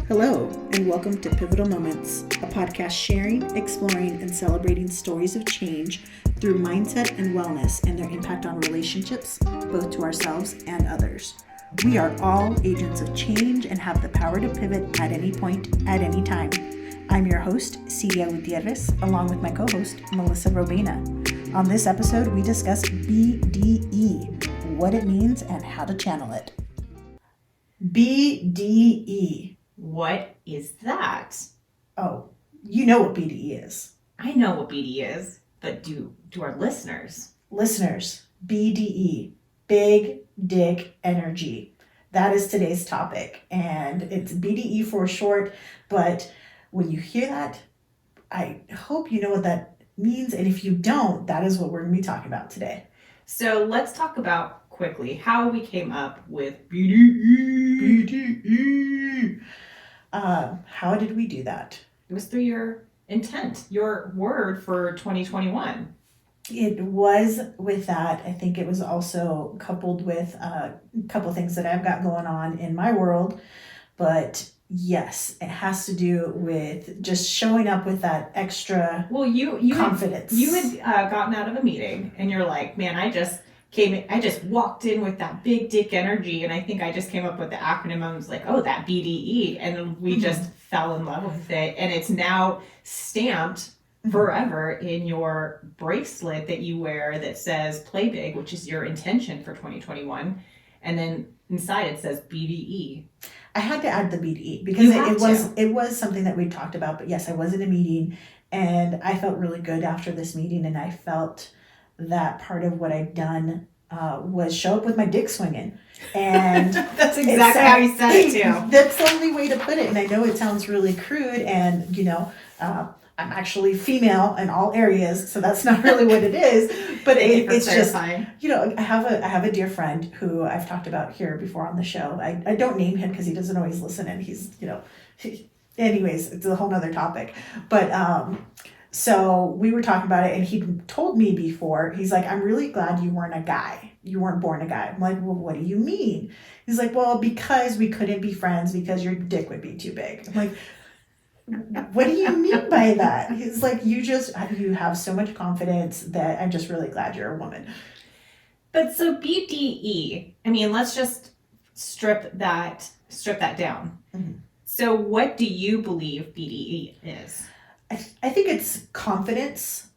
Hello, and welcome to Pivotal Moments, a podcast sharing, exploring, and celebrating stories of change through mindset and wellness and their impact on relationships, both to ourselves and others. We are all agents of change and have the power to pivot at any point, at any time. I'm your host, Siria Gutierrez, along with my co-host, Melissa Robena. On this episode, we discuss BDE, what it means and how to channel it. BDE. What is that? Oh, you know what BDE is. I know what BDE is, but do our listeners? Listeners, BDE, Big Dick Energy. That is today's topic, and it's BDE for short, but when you hear that, I hope you know what that means, and if you don't, that is what we're going to be talking about today. So let's talk about quickly how we came up with BDE. BDE. How did we do that? It was through your intent, your word for 2021. It was with that. I think it was also coupled with a couple things that I've got going on in my world. But yes, it has to do with just showing up with that extra confidence. You had gotten out of a meeting and you're like, man, I just walked in with that big dick energy, and I think I just came up with the acronym. I was like, oh, that BDE, and we just fell in love with it, and it's now stamped forever in your bracelet that you wear that says play big, which is your intention for 2021, and then inside it says BDE. I had to add the BDE because it was something that we talked about, but yes, I was in a meeting and I felt really good after this meeting, and I felt that part of what I'd done was show up with my dick swinging. And that's exactly how you said it too. That's the only way to put it. And I know it sounds really crude, and I'm actually female in all areas, so that's not really what it is. But it's just, I have a dear friend who I've talked about here before on the show. I don't name him because he doesn't always listen, and he's, anyways, it's a whole nother topic. But so we were talking about it, and he told me before, he's like, I'm really glad you weren't a guy. You weren't born a guy. I'm like, well, what do you mean? He's like, well, because we couldn't be friends because your dick would be too big. I'm like, what do you mean by that? He's like, you have so much confidence that I'm just really glad you're a woman. But so BDE, I mean, let's just strip that down. Mm-hmm. So what do you believe BDE is? I think it's confidence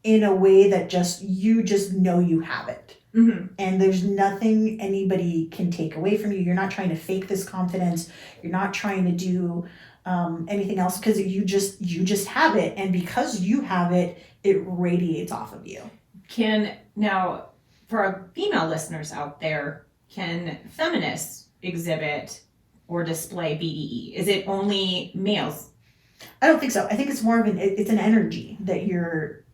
in a way that you just know you have it. Mm-hmm. And there's nothing anybody can take away from you. You're not trying to fake this confidence. You're not trying to do anything else, because you just have it. And because you have it, it radiates off of you. Now, for our female listeners out there, can feminists exhibit or display BDE? Is it only males? I don't think so. I think it's more of it's an energy that you're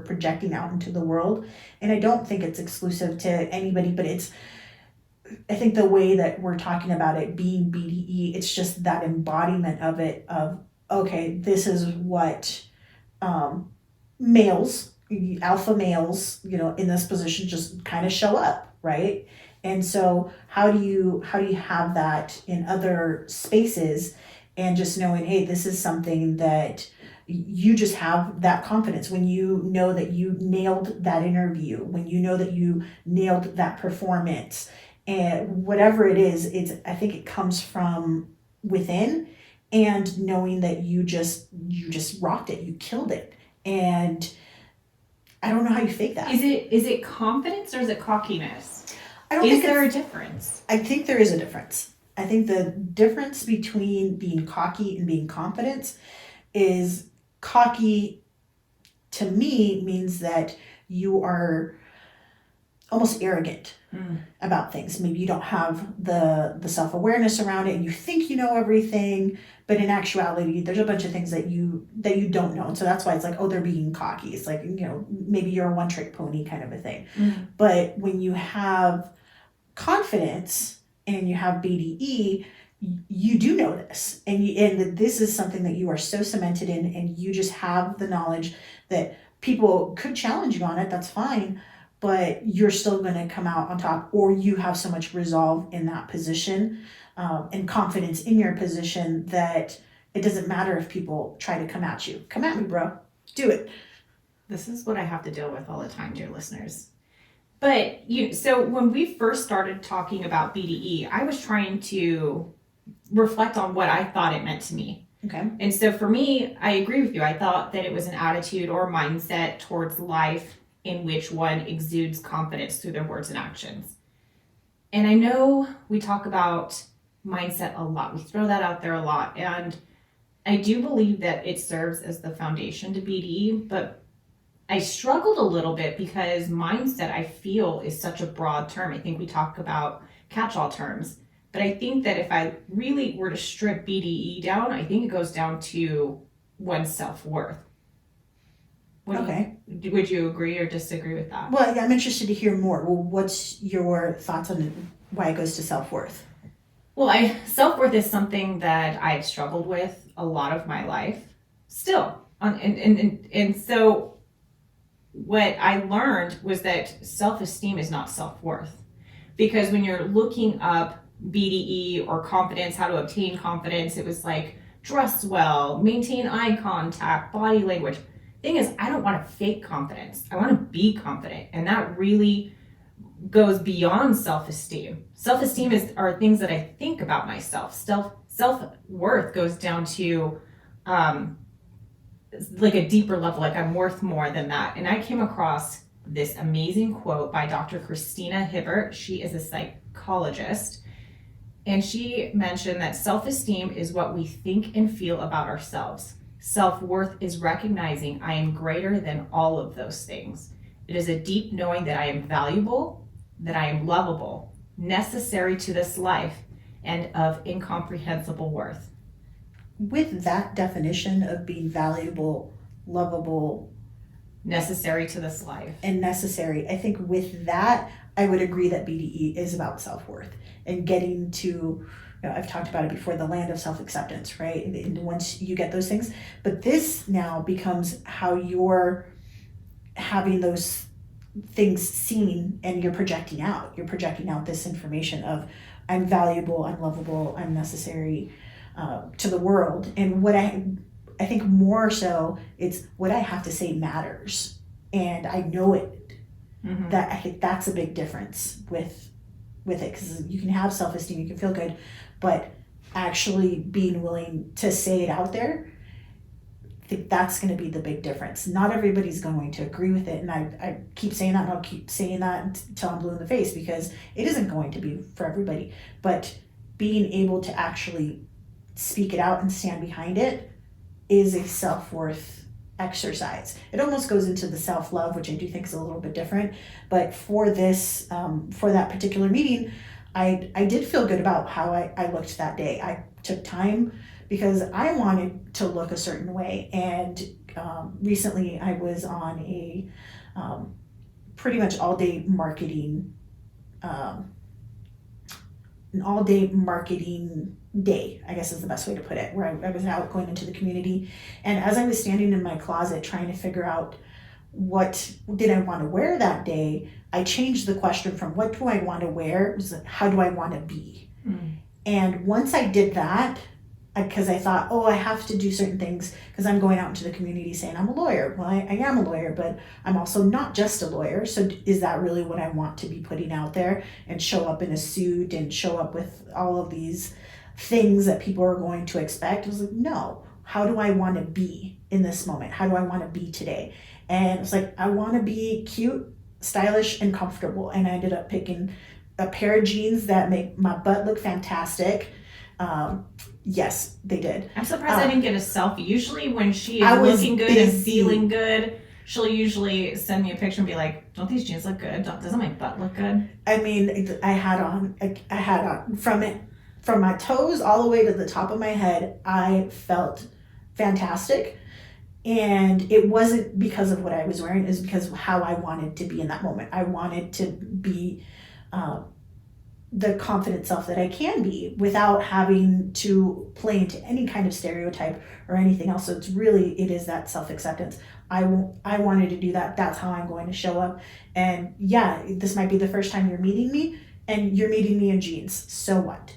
projecting out into the world. And I don't think it's exclusive to anybody, but I think the way that we're talking about it being BDE, it's just that embodiment of it, of, okay, this is what males, alpha males, in this position just kind of show up, right? And so how do you have that in other spaces, and just knowing, hey, this is something that you just have that confidence when you know that you nailed that interview, when you know that you nailed that performance, and whatever it is, I think it comes from within, and knowing that you just rocked it, you killed it. And I don't know how you fake that. Is it confidence or is it cockiness? Is there a difference? I think there is a difference. I think the difference between being cocky and being confident is cocky, to me, means that you are almost arrogant about things. Maybe you don't have the self-awareness around it, and you think you know everything, but in actuality, there's a bunch of things that you don't know. And so that's why it's like, oh, they're being cocky. It's like, maybe you're a one-trick pony kind of a thing. Mm-hmm. But when you have confidence and you have BDE, you do know this, and this is something that you are so cemented in, and you just have the knowledge that people could challenge you on it. That's fine, but you're still going to come out on top, or you have so much resolve in that position and confidence in your position that it doesn't matter if people try to come at you. Come at me, bro. Do it. This is what I have to deal with all the time, dear listeners. But so when we first started talking about BDE, I was trying to reflect on what I thought it meant to me. Okay. And so for me, I agree with you. I thought that it was an attitude or mindset towards life in which one exudes confidence through their words and actions. And I know we talk about mindset a lot. We throw that out there a lot. And I do believe that it serves as the foundation to BDE, but I struggled a little bit because mindset, I feel, is such a broad term. I think we talk about catch-all terms. But I think that if I really were to strip BDE down, I think it goes down to one's self-worth. Okay. Would you agree or disagree with that? Well, I'm interested to hear more. Well, what's your thoughts on why it goes to self-worth? Well, self-worth is something that I've struggled with a lot of my life still. And so what I learned was that self-esteem is not self-worth. Because when you're looking up BDE or confidence, how to obtain confidence, it was like dress well, maintain eye contact, body language. Thing is, I don't want to fake confidence. I want to be confident. And that really goes beyond self-esteem. Self-esteem are things that I think about myself. Self-worth goes down to like a deeper level, like I'm worth more than that. And I came across this amazing quote by Dr. Christina Hibbert. She is a psychologist. And she mentioned that self-esteem is what we think and feel about ourselves. Self-worth is recognizing I am greater than all of those things. It is a deep knowing that I am valuable, that I am lovable, necessary to this life, and of incomprehensible worth. With that definition of being valuable, lovable, necessary to this life, and necessary, I think with that, I would agree that BDE is about self-worth and getting to, I've talked about it before, the land of self-acceptance, right? And once you get those things, but this now becomes how you're having those things seen and you're projecting out. You're projecting out this information of I'm valuable, I'm lovable, I'm necessary to the world. And what I think more so, it's what I have to say matters. And I know it. Mm-hmm. That I think that's a big difference with it, because you can have self-esteem, you can feel good, but actually being willing to say it out there, I think that's going to be the big difference. Not everybody's going to agree with it, and I keep saying that, and I'll keep saying that until I'm blue in the face, because it isn't going to be for everybody. But being able to actually speak it out and stand behind it is a self-worth exercise. It almost goes into the self-love, which I do think is a little bit different. But for this, for that particular meeting, I did feel good about how I looked that day. I took time because I wanted to look a certain way. And recently I was on a pretty much all-day marketing, an all-day marketing day, I guess is the best way to put it, where I was out going into the community. And as I was standing in my closet trying to figure out what did I want to wear that day, I changed the question from what do I want to wear, was how do I want to be? Mm. And once I did that, because I thought, I have to do certain things because I'm going out into the community saying I'm a lawyer. Well, I am a lawyer, but I'm also not just a lawyer. So is that really what I want to be putting out there and show up in a suit and show up with all of these things that people are going to expect? I was like, no, how do I want to be in this moment? How do I want to be today? And it's like, I want to be cute, stylish, and comfortable. And I ended up picking a pair of jeans that make my butt look fantastic. Yes, they did. I'm surprised I didn't get a selfie. Usually when she is looking good and feeling good, she'll usually send me a picture and be like, don't these jeans look good? Doesn't my butt look good? I mean, I had on from my toes all the way to the top of my head, I felt fantastic. And it wasn't because of what I was wearing, it was because of how I wanted to be in that moment. I wanted to be the confident self that I can be without having to play into any kind of stereotype or anything else. So it is that self-acceptance. I wanted to do that. That's how I'm going to show up. And yeah, this might be the first time you're meeting me, and you're meeting me in jeans. So what?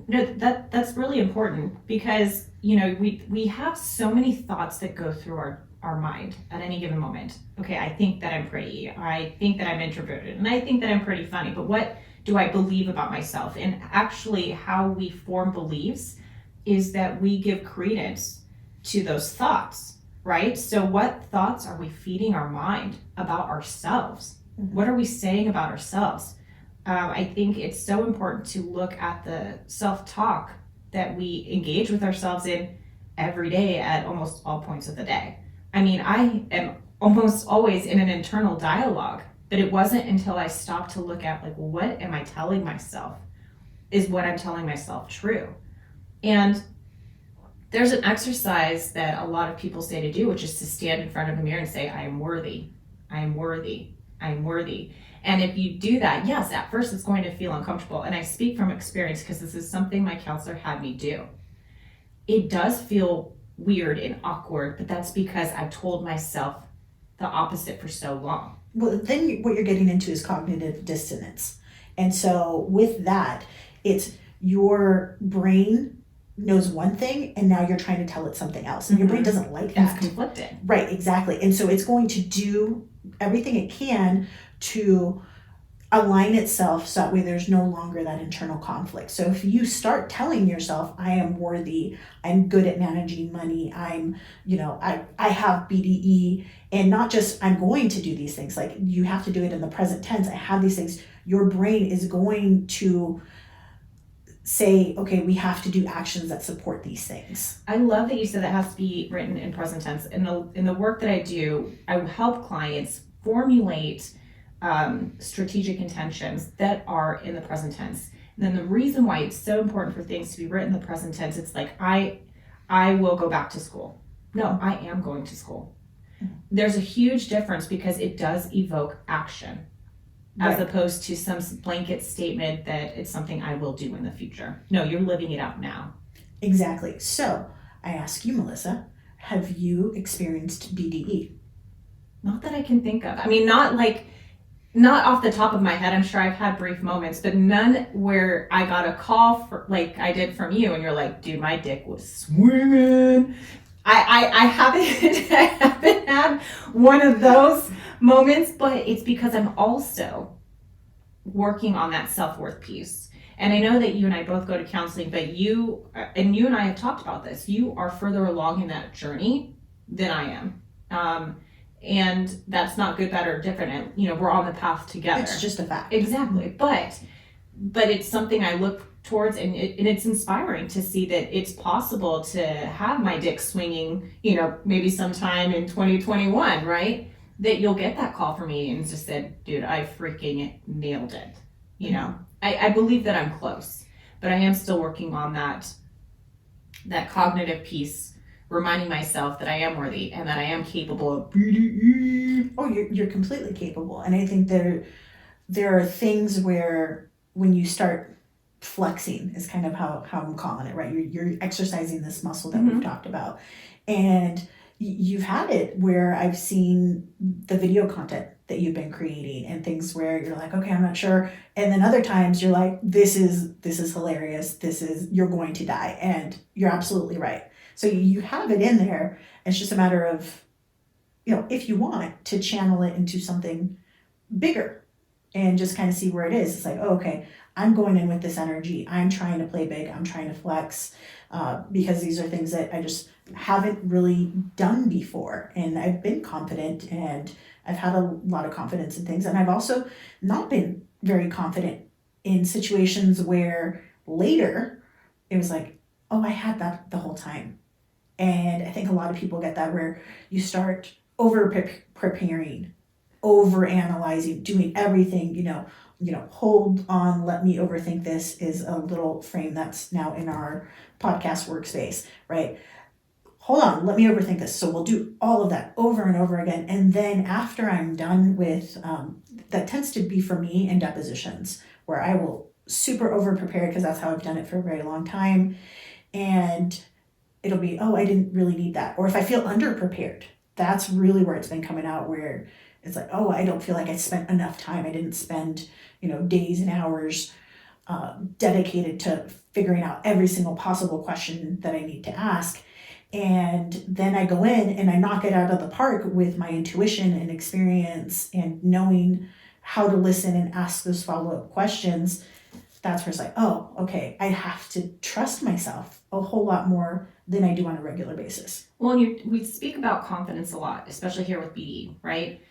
No, that's really important because, we have so many thoughts that go through our mind at any given moment. Okay, I think that I'm pretty. I think that I'm introverted, and I think that I'm pretty funny. But what do I believe about myself? And actually, how we form beliefs is that we give credence to those thoughts, right? So what thoughts are we feeding our mind about ourselves? Mm-hmm. What are we saying about ourselves? I think it's so important to look at the self-talk that we engage with ourselves in every day at almost all points of the day. I mean, I am almost always in an internal dialogue, but it wasn't until I stopped to look at, like, well, what am I telling myself? Is what I'm telling myself true? And there's an exercise that a lot of people say to do, which is to stand in front of a mirror and say, I am worthy, I am worthy, I am worthy. And if you do that, yes, at first it's going to feel uncomfortable. And I speak from experience because this is something my counselor had me do. It does feel weird and awkward, but that's because I told myself the opposite for so long. Well, then what you're getting into is cognitive dissonance. And so with that, it's your brain knows one thing and now you're trying to tell it something else. And your brain doesn't like that. It's conflicted. Right, exactly. And so it's going to do everything it can to align itself so that way there's no longer that internal conflict. So if you start telling yourself, I am worthy, I'm good at managing money, I have BDE, and not just I'm going to do these things, like you have to do it in the present tense, I have these things, your brain is going to say, okay, we have to do actions that support these things. I love that you said that has to be written in present tense. In the work that I do, I help clients formulate strategic intentions that are in the present tense. And then the reason why it's so important for things to be written in the present tense, it's like, I will go back to school. No, I am going to school. There's a huge difference because it does evoke action as opposed to some blanket statement that it's something I will do in the future. No, you're living it out now. Exactly. So I ask you, Melissa, have you experienced BDE? Not that I can think of. I mean, not off the top of my head. I'm sure I've had brief moments, but none where I got a call like I did from you and you're like, dude, my dick was swinging. I haven't had one of those moments, but it's because I'm also working on that self-worth piece. And I know that you and I both go to counseling, but you and I have talked about this. You are further along in that journey than I am. And that's not good, bad, or different. And, we're on the path together. It's just a fact. Exactly. But it's something I look towards, and it's inspiring to see that it's possible to have my dick swinging, maybe sometime in 2021, right? That you'll get that call from me and just said, dude, I freaking nailed it. I believe that I'm close, but I am still working on that cognitive piece, reminding myself that I am worthy and that I am capable of BDE. Oh, you're completely capable. And I think there are things where when you start flexing is kind of how I'm calling it, right? You're exercising this muscle that we've talked about. And you've had it where I've seen the video content that you've been creating and things where you're like, okay, I'm not sure. And then other times you're like, this is hilarious. You're going to die. And you're absolutely right. So you have it in there. It's just a matter of, if you want to channel it into something bigger and just kind of see where it is. It's like, oh, okay, I'm going in with this energy. I'm trying to play big. I'm trying to flex because these are things that I just haven't really done before. And I've been confident and I've had a lot of confidence in things. And I've also not been very confident in situations where later it was like, oh, I had that the whole time. And I think a lot of people get that where you start over preparing, over analyzing, doing everything, hold on, let me overthink this is a little frame that's now in our podcast workspace, right? hold on, let me overthink this. So we'll do all of that over and over again. And then after I'm done with, that tends to be for me in depositions where I will super over prepare because that's how I've done it for a very long time. And it'll be, oh, I didn't really need that. Or if I feel underprepared, that's really where it's been coming out, where it's like, oh, I don't feel like I spent enough time. I didn't spend, days and hours dedicated to figuring out every single possible question that I need to ask. And then I go in and I knock it out of the park with my intuition and experience and knowing how to listen and ask those follow-up questions. That's where it's like, oh, okay, I have to trust myself a whole lot more than I do on a regular basis. Well, and we speak about confidence a lot, especially here with BDE, right?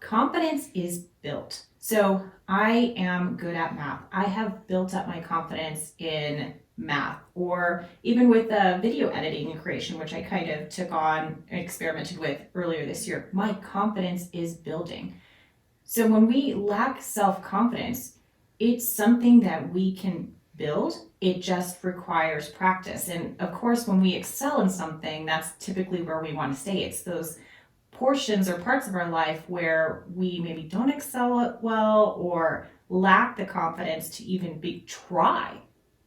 Confidence is built. So I am good at math. I have built up my confidence in math, or even with video editing and creation, which I kind of took on and experimented with earlier this year. My confidence is building. So when we lack self-confidence, it's something that we can build. It just requires practice. And of course, when we excel in something, that's typically where we want to stay. It's those portions or parts of our life where we maybe don't excel well or lack the confidence to even try.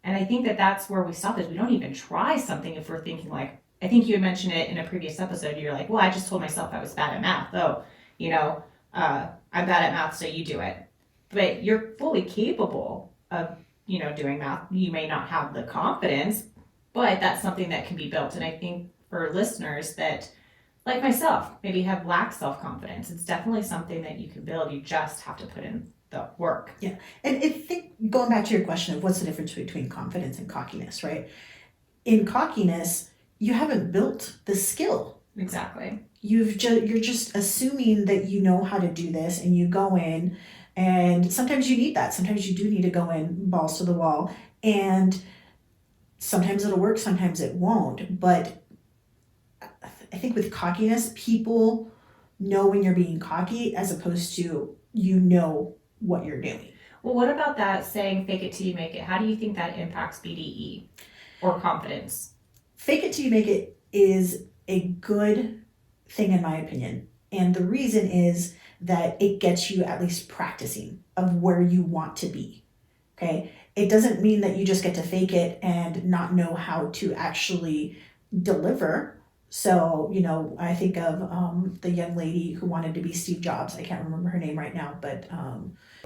And I think that that's where we stop, is we don't even try something if we're thinking like, I think you had mentioned it in a previous episode. You're like, well, I just told myself I was bad at math. Oh, I'm bad at math, so you do it. But you're fully capable of, doing math. You may not have the confidence, but that's something that can be built. And I think for listeners that, like myself, maybe have lacked self-confidence, it's definitely something that you can build. You just have to put in the work. Yeah. And I think going back to your question of what's the difference between confidence and cockiness, right? In cockiness, you haven't built the skill. Exactly. You're just assuming that you know how to do this, and you go in, and sometimes you need that. Sometimes you do need to go in balls to the wall, and sometimes it'll work, sometimes it won't. But I think with cockiness, people know when you're being cocky as opposed to what you're doing. Well, what about that saying, fake it till you make it? How do you think that impacts BDE or confidence? Fake it till you make it is a good thing in my opinion. And the reason is that it gets you at least practicing of where you want to be. Okay. It doesn't mean that you just get to fake it and not know how to actually deliver. So, I think of the young lady who wanted to be Steve Jobs. I can't remember her name right now, but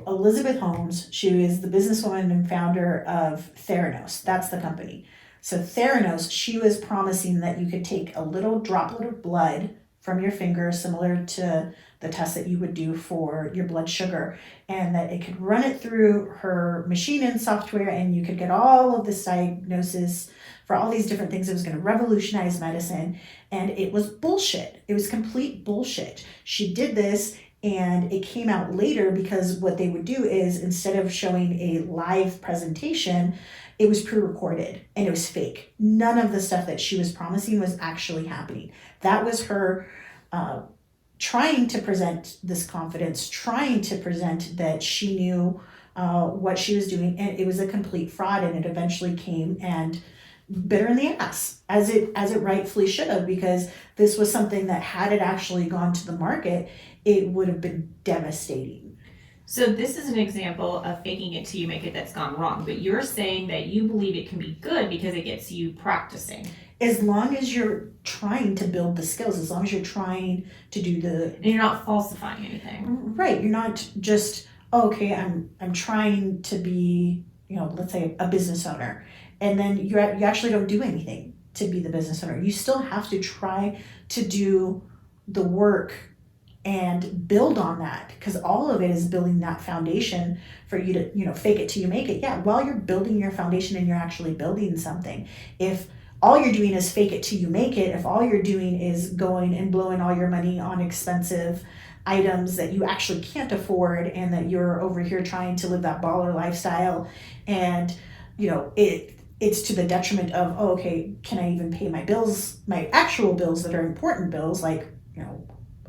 Elizabeth Holmes. She is the businesswoman and founder of Theranos. That's the company. So Theranos, she was promising that you could take a little droplet of blood from your finger, similar to the test that you would do for your blood sugar, and that it could run it through her machine and software, and you could get all of this diagnosis for all these different things. It was going to revolutionize medicine, and it was bullshit. It was complete bullshit. She did this, and it came out later because what they would do is, instead of showing a live presentation, it was pre-recorded and it was fake. None of the stuff that she was promising was actually happening. That was her trying to present this confidence, trying to present that she knew what she was doing, and it was a complete fraud, and it eventually came and bit her in the ass, as it rightfully should have, because this was something that, had it actually gone to the market, it would have been devastating. So this is an example of faking it till you make it that's gone wrong, but you're saying that you believe it can be good because it gets you practicing. As long as you're trying to build the skills, as long as you're trying to do and you're not falsifying anything. Right. You're not just, okay, I'm trying to be, let's say a business owner, and then you actually don't do anything to be the business owner. You still have to try to do the work and build on that, because all of it is building that foundation for you to, fake it till you make it. Yeah, while you're building your foundation and you're actually building something, if all you're doing is fake it till you make it, if all you're doing is going and blowing all your money on expensive items that you actually can't afford, and that you're over here trying to live that baller lifestyle, and it's to the detriment of, oh, okay, can I even pay my bills, my actual bills that are important bills, like,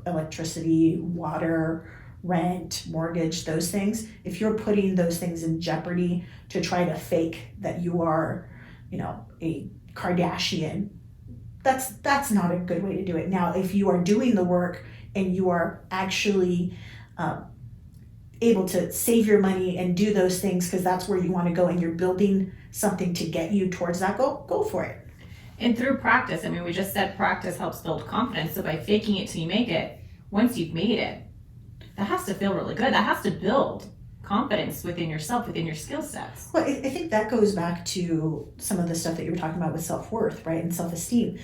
electricity, water, rent, mortgage, those things. If you're putting those things in jeopardy to try to fake that you are, a Kardashian, that's not a good way to do it. Now, if you are doing the work and you are actually able to save your money and do those things because that's where you want to go and you're building something to get you towards that goal, go for it. And through practice, I mean, we just said practice helps build confidence. So by faking it till you make it, once you've made it, that has to feel really good. That has to build confidence within yourself, within your skill sets. Well, I think that goes back to some of the stuff that you were talking about with self-worth, right? And self-esteem.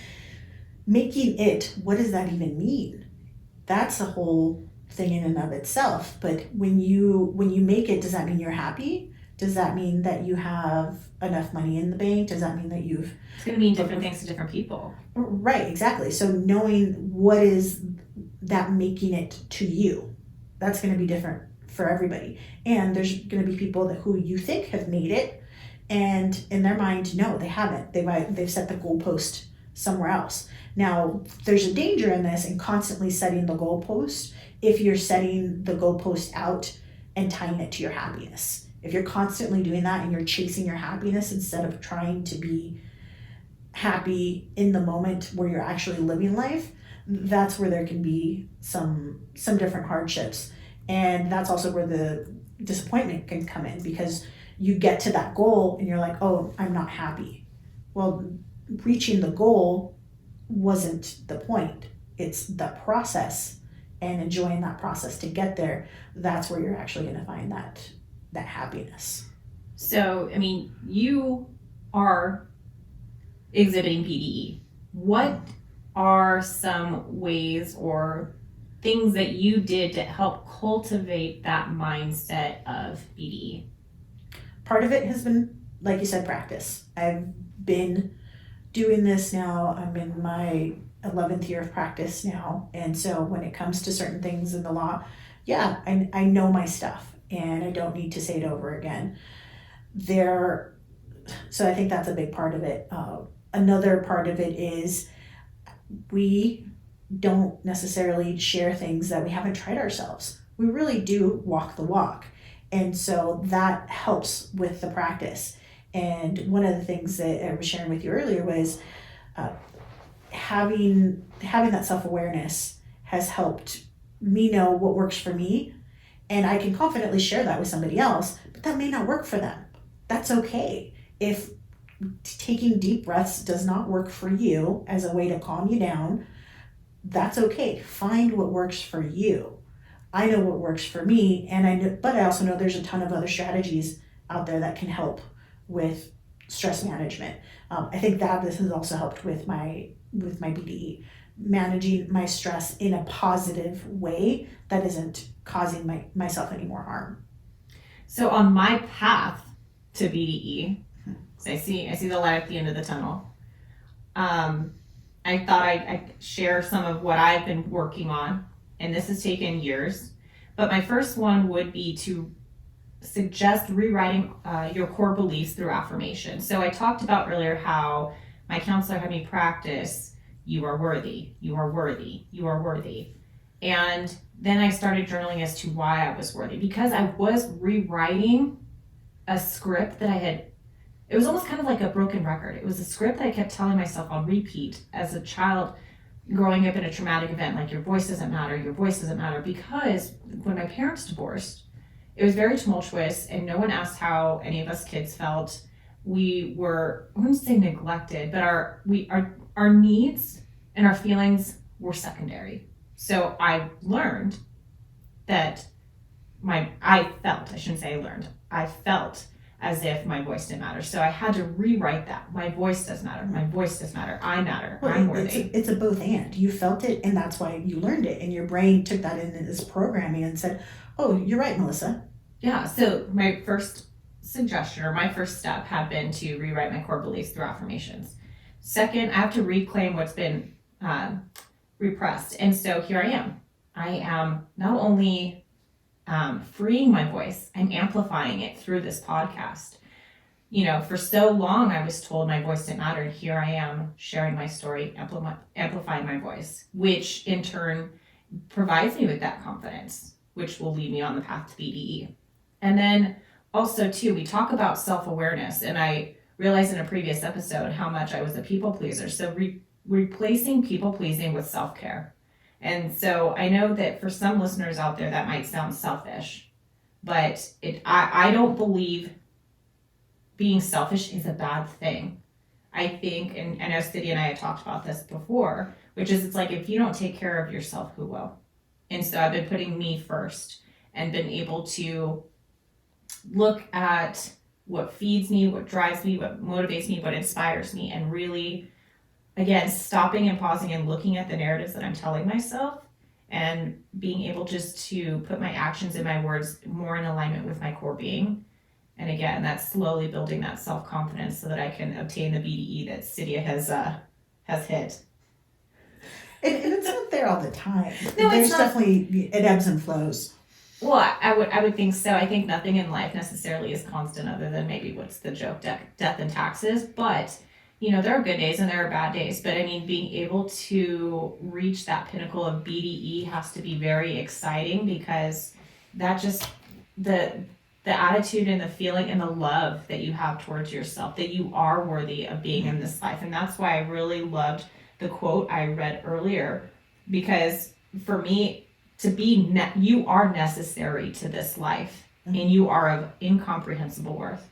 Making it, what does that even mean? That's a whole thing in and of itself. But when you make it, does that mean you're happy? Does that mean that you have enough money in the bank? Does that mean that you've... It's going to mean different things to different people. Right, exactly. So knowing what is that making it to you, that's going to be different for everybody. And there's going to be people who you think have made it, and in their mind, no, they haven't. They've set the goalpost somewhere else. Now, there's a danger in this in constantly setting the goalpost if you're setting the goalpost out and tying it to your happiness. If you're constantly doing that and you're chasing your happiness instead of trying to be happy in the moment where you're actually living life, that's where there can be some different hardships. And that's also where the disappointment can come in, because you get to that goal and you're like, oh, I'm not happy. Well, reaching the goal wasn't the point. It's the process, and enjoying that process to get there. That's where you're actually going to find that happiness. So, I mean, you are exhibiting BDE. What are some ways or things that you did to help cultivate that mindset of BDE? Part of it has been, like you said, practice. I've been doing this now. I'm in my 11th year of practice now. And so when it comes to certain things in the law, yeah, I know my stuff and I don't need to say it over again. So I think that's a big part of it. Another part of it is we don't necessarily share things that we haven't tried ourselves. We really do walk the walk. And so that helps with the practice. And one of the things that I was sharing with you earlier was having that self-awareness has helped me know what works for me. And I can confidently share that with somebody else, but that may not work for them. That's okay. If taking deep breaths does not work for you as a way to calm you down, that's okay. Find what works for you. I know what works for me, but I also know there's a ton of other strategies out there that can help with stress management. I think that this has also helped with my BDE, managing my stress in a positive way that isn't causing myself any more harm. So on my path to BDE, so I see the light at the end of the tunnel. I thought I'd share some of what I've been working on, and this has taken years. But my first one would be to suggest rewriting your core beliefs through affirmation. So I talked about earlier how my counselor had me practice, you are worthy, you are worthy, you are worthy. And then I started journaling as to why I was worthy, because I was rewriting a script that it was almost kind of like a broken record. It was a script that I kept telling myself on repeat as a child growing up in a traumatic event, like your voice doesn't matter, because when my parents divorced, it was very tumultuous and no one asked how any of us kids felt. We were, I wouldn't say neglected, but our needs and our feelings were secondary. So I learned that I felt as if my voice didn't matter. So I had to rewrite that. My voice does matter. My voice does matter. I matter. Well, I'm worthy. It's a both and. You felt it, and that's why you learned it. And your brain took that in as programming and said, oh, you're right, Melissa. Yeah. So my first suggestion or my first step had been to rewrite my core beliefs through affirmations. Second, I have to reclaim what's been repressed. And so here I am. I am not only freeing my voice, I'm amplifying it through this podcast. For so long I was told my voice didn't matter, and here I am sharing my story, amplifying my voice, which in turn provides me with that confidence, which will lead me on the path to BDE. And then also too, we talk about self-awareness, and I realized in a previous episode how much I was a people pleaser. So replacing people pleasing with self-care. And so I know that for some listeners out there that might sound selfish, but I don't believe being selfish is a bad thing. I think, and I know Siria and I had talked about this before, which is, it's like, if you don't take care of yourself, who will? And so I've been putting me first and been able to look at what feeds me, what drives me, what motivates me, what inspires me, and really, again, stopping and pausing and looking at the narratives that I'm telling myself and being able just to put my actions and my words more in alignment with my core being. And again, that's slowly building that self-confidence so that I can obtain the BDE that Siria has hit. And it's not there all the time. No, There's it's not. definitely, it ebbs and flows. Well, I would think so. I think nothing in life necessarily is constant, other than maybe what's the joke, death and taxes. But, you know, there are good days and there are bad days. But I mean, being able to reach that pinnacle of BDE has to be very exciting, because that just, the attitude and the feeling and the love that you have towards yourself, that you are worthy of being in this life. And that's why I really loved the quote I read earlier, because for me, to be you are necessary to this life, and you are of incomprehensible worth.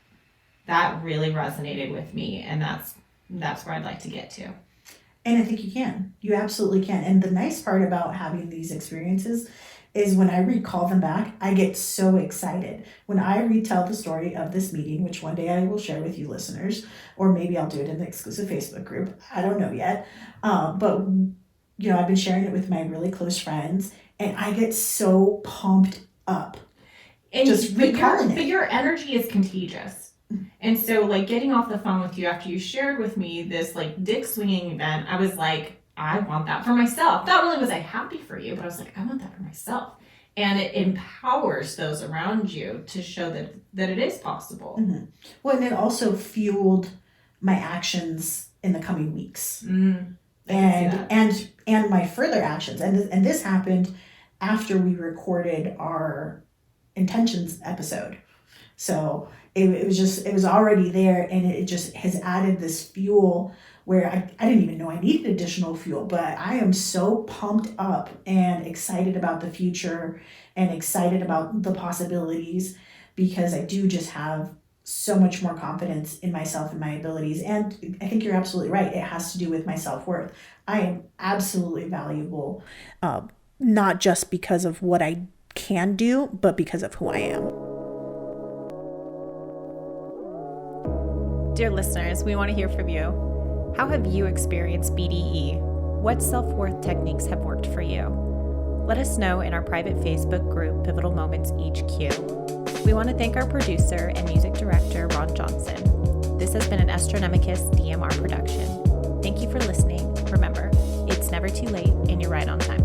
That really resonated with me, and that's where I'd like to get to. And I think you can. You absolutely can. And the nice part about having these experiences is when I recall them back, I get so excited. When I retell the story of this meeting, which one day I will share with you listeners, or maybe I'll do it in the exclusive Facebook group. I don't know yet. But, you know, I've been sharing it with my really close friends, and I get so pumped up. And just recalling it. But your energy is contagious. And so, like, getting off the phone with you after you shared with me this, like, dick swinging event, I was like, I want that for myself. Not only was I happy for you, but I was like, I want that for myself. And it empowers those around you to show that it is possible. Mm-hmm. Well, and it also fueled my actions in the coming weeks. And my further actions. And this happened after we recorded our intentions episode. So it was already there, and it just has added this fuel where I didn't even know I needed additional fuel, but I am so pumped up and excited about the future and excited about the possibilities, because I do just have so much more confidence in myself and my abilities. And I think you're absolutely right. It has to do with my self-worth. I am absolutely valuable, not just because of what I can do, but because of who I am. Dear listeners, we want to hear from you. How have you experienced BDE? What self-worth techniques have worked for you? Let us know in our private Facebook group, Pivotal Moments HQ. We want to thank our producer and music director, Ron Johnson. This has been an Astronomicus DMR production. Thank you for listening. Remember, it's never too late, and you're right on time.